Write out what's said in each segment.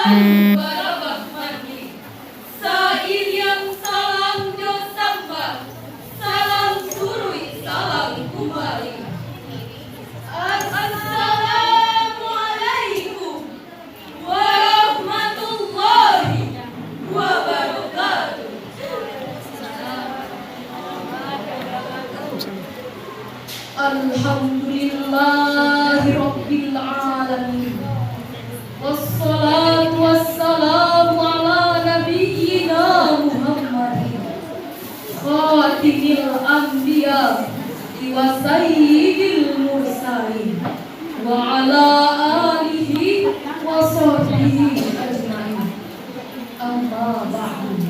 Barabahmani Sa'iryang salam jo samba salam surui salam kumbali. Assalamualaikum warahmatullahi wabarakatuh. Alhamdulillahi rabbil alamin. Wassalatu wassalamu ala nabiyyina Muhammadin khatimil anbiya wa sayyidil mursalin wa ala alihi wa sahbihi ajma'in. Amma ba'du.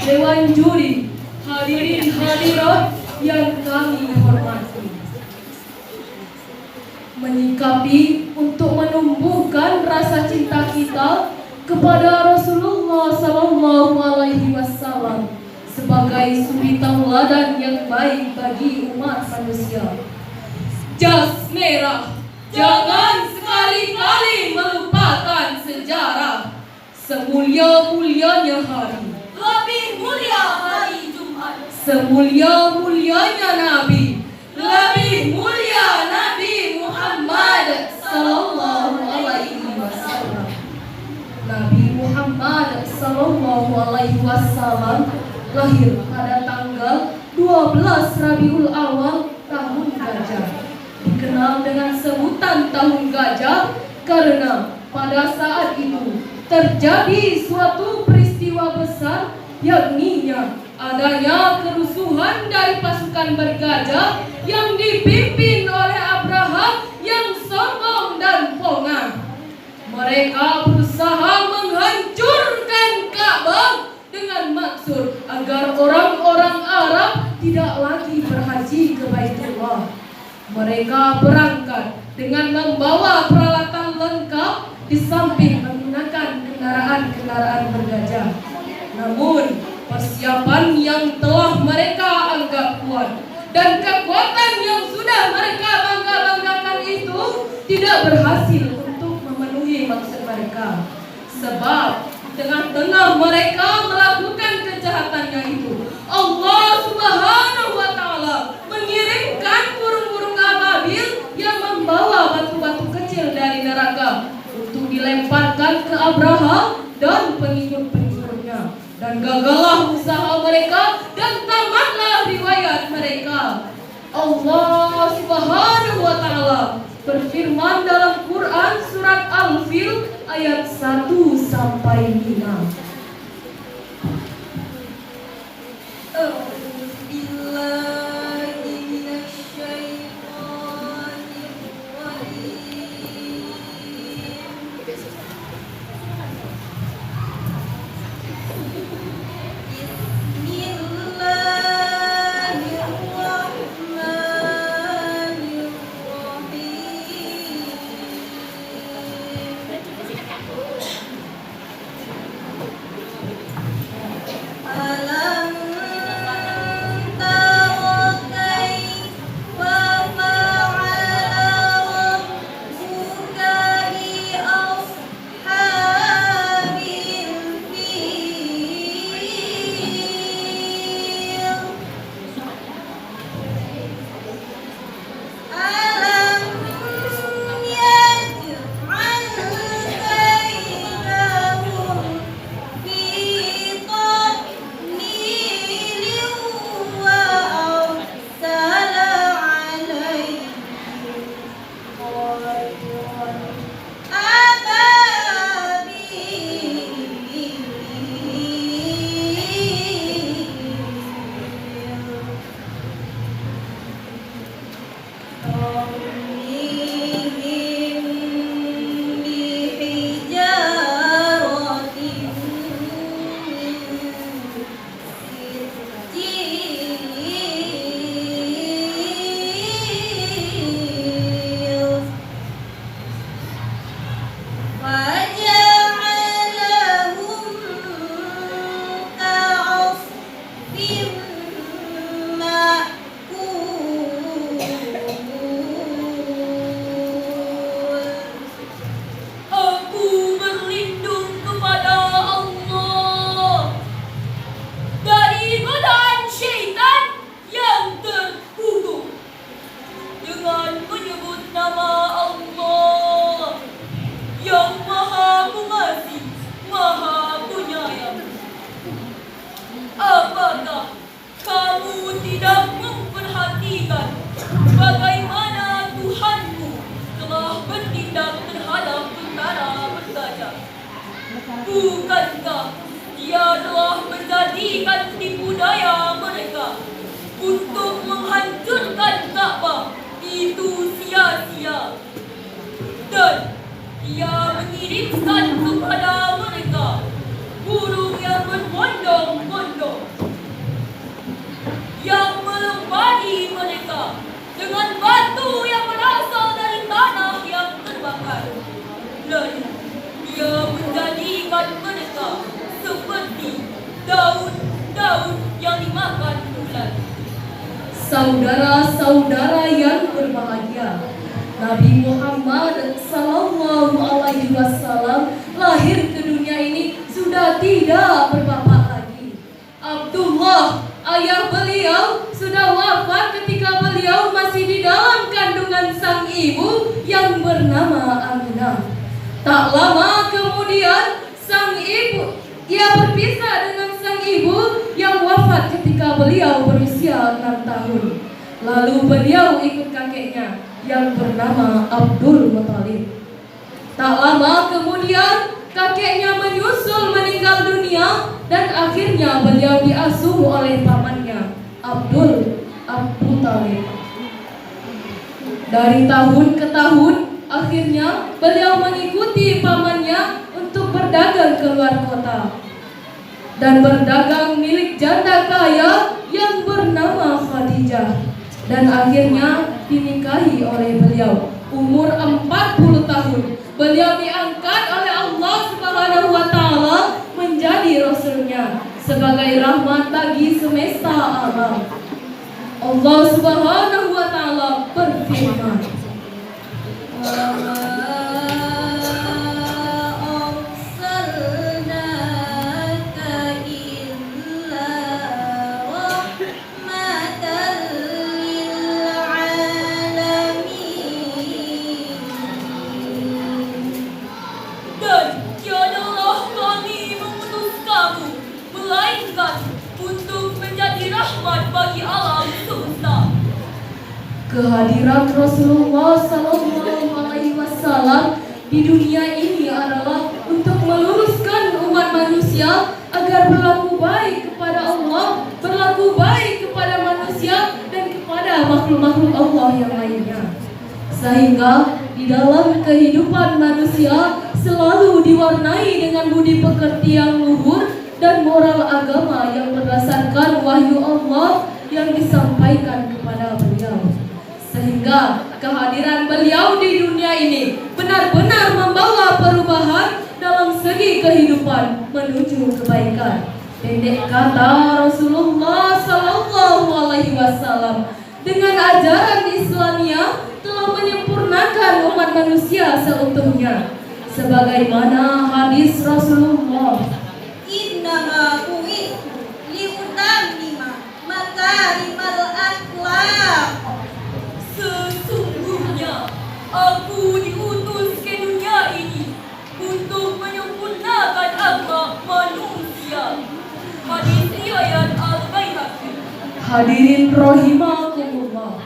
Dewan juri, hadirin hadirat yang kami hormati, menyikapi untuk menumbuhkan rasa cinta kita kepada Rasulullah Sallallahu Alaihi Wasallam sebagai suri tauladan yang baik bagi umat manusia. Jas merah, jangan sekali-kali melupakan sejarah. Semulia-mulianya hari, lebih mulia hari Jumat. Semulia-mulianya Nabi, lebih mulia Nabi Muhammad Sallallahu Alaihi Wasallam. Nabi Muhammad Sallallahu Alaihi Wasallam lahir pada tanggal 12 Rabiul Awal tahun Gajah. Dikenal dengan sebutan tahun Gajah karena pada saat itu terjadi suatu peristiwa besar, yakninya adanya kerusuhan dari pasukan bergajah yang dipimpin oleh Abraham yang sombong dan pongah. Mereka berusaha menghancurkan Ka'bah dengan maksud agar orang-orang Arab tidak lagi berhaji ke Baitullah. Mereka berangkat dengan membawa peralatan lengkap di samping menggunakan kendaraan-kendaraan bergajah. Namun persiapan yang telah mereka anggap kuat dan kekuatan yang sudah mereka bangga-banggakan itu tidak berhasil untuk memenuhi maksud mereka. Sebab tengah-tengah mereka melakukan kejahatannya itu, Allah Subhanahu wa Ta'ala mengirimkan burung-burung ababil yang membawa batu-batu kecil dari neraka untuk dilemparkan ke Abraha dan pengikut-pengikutnya. Dan gagallah usaha mereka dan tamatlah riwayat mereka. Allah Subhanahu wa Ta'ala berfirman dalam Quran surat Al-Fil ayat 1 sampai 5. Bukankah dia telah menjadikan tipu daya mereka untuk menghancurkan Ka'bah itu sia-sia, dan dia mengirimkan kepada mereka burung yang berbondong-bondong yang melempari mereka dengan batu yang berasal dari tanah yang terbakar. Lalu dia menjadikan mereka seperti daun-daun yang dimakan ulat. Saudara-saudara yang berbahagia, Nabi Muhammad Sallallahu Alaihi Wasallam lahir ke dunia ini sudah tidak berbapak lagi. Abdullah, ayah beliau, sudah wafat ketika beliau masih di dalam kandungan sang ibu yang bernama Aminah. Tak lama kemudian sang ibu, ia berpisah dengan sang ibu yang wafat ketika beliau berusia 6 tahun. Lalu beliau ikut kakeknya yang bernama Abdul Muthalib. Tak lama kemudian kakeknya menyusul meninggal dunia dan akhirnya beliau diasuh oleh pamannya Abdul Abu Talib. Dari tahun ke tahun, akhirnya beliau mengikuti pamannya untuk berdagang ke luar kota dan berdagang milik janda kaya yang bernama Khadijah, dan akhirnya dinikahi oleh beliau. Umur 40 tahun beliau diangkat oleh Allah Subhanahu wa taala menjadi rasulnya sebagai rahmat bagi semesta alam. Allah Subhanahu wa taala berfirman, bagi alam semesta. Kehadiran Rasulullah Sallallahu Alaihi Wasallam di dunia ini adalah untuk meluruskan umat manusia agar berlaku baik kepada Allah, berlaku baik kepada manusia dan kepada makhluk-makhluk Allah yang lainnya, sehingga di dalam kehidupan manusia selalu diwarnai dengan budi pekerti yang luhur dan moral agama yang berdasarkan wahyu Allah yang disampaikan kepada beliau, sehingga kehadiran beliau di dunia ini benar-benar membawa perubahan dalam segi kehidupan menuju kebaikan. Pendek kata, Rasulullah Sallallahu Alaihi Wasallam dengan ajaran Islamia telah menyempurnakan umat manusia seutuhnya, sebagaimana hadis Rasulullah, innama bu'ithu liutammima makarimal akhlaq. Sesungguhnya aku diutus ke dunia ini untuk menyempurnakan akhlak manusia. Hadis riwayat Al-Baihaqi. Hadirin rahimakumullah.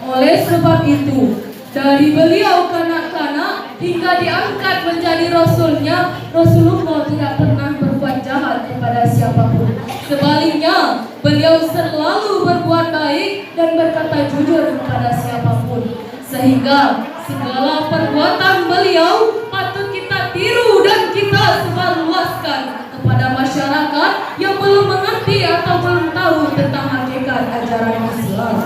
Oleh sebab itu, dari beliau kanak-kanak hingga diangkat menjadi rasulnya, Rasulullah tidak pernah berbuat jahat kepada siapapun. Sebaliknya, beliau selalu berbuat baik dan berkata jujur kepada siapapun, sehingga segala perbuatan beliau patut kita tiru dan kita sebarluaskan kepada masyarakat yang belum mengerti atau belum tahu tentang hakikat ajaran Islam.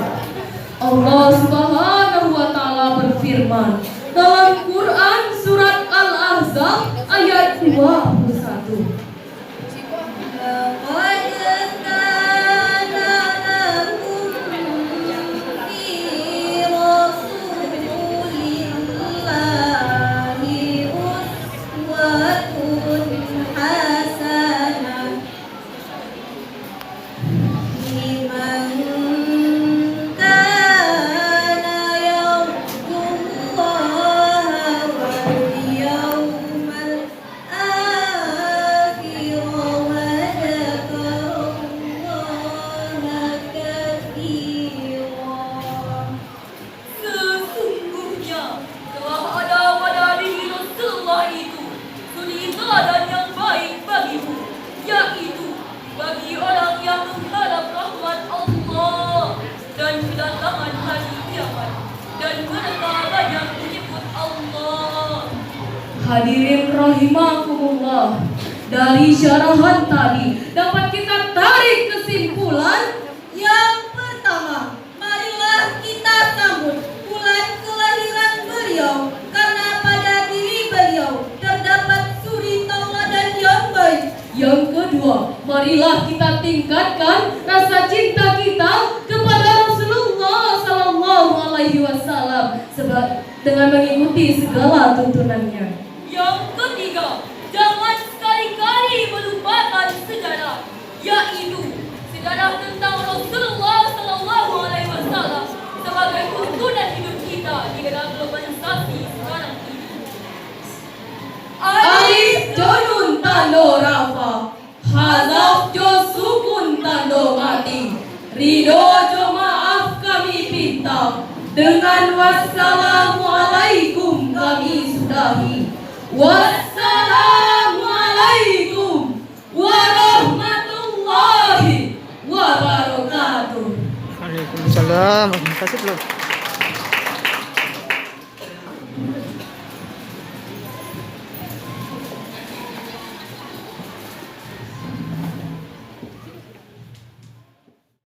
Allah Subhanahu wa taala berfirman dalam Quran surat Al-Ahzab ayat 21. Hadirin rahimakumullah, dari syarahan tadi dapat kita tarik kesimpulan. Yang pertama, marilah kita sambut bulan kelahiran beliau, karena pada diri beliau terdapat suri tauladan yang baik. Yang kedua, marilah kita tingkatkan rasa cinta kita kepada Rasulullah Sallallahu Alaihi Wasallam dengan mengikuti segala tuntunannya. Yang ketiga, jangan sekali-kali melupakan sejarah, yaitu sejarah tentang Rasulullah Sallallahu Alaihi Wasallam sebagai tuntunan hidup kita di era globalisasi sekarang ini. Alif jonun tando rafa, hazaf jo sukun tando mati, ridho jo maaf kami pinta, dengan wassalamualaikum kami sudahi. Wassalamualaikum warahmatullahi wabarakatuh. Waalaikumsalam. Kasih belum?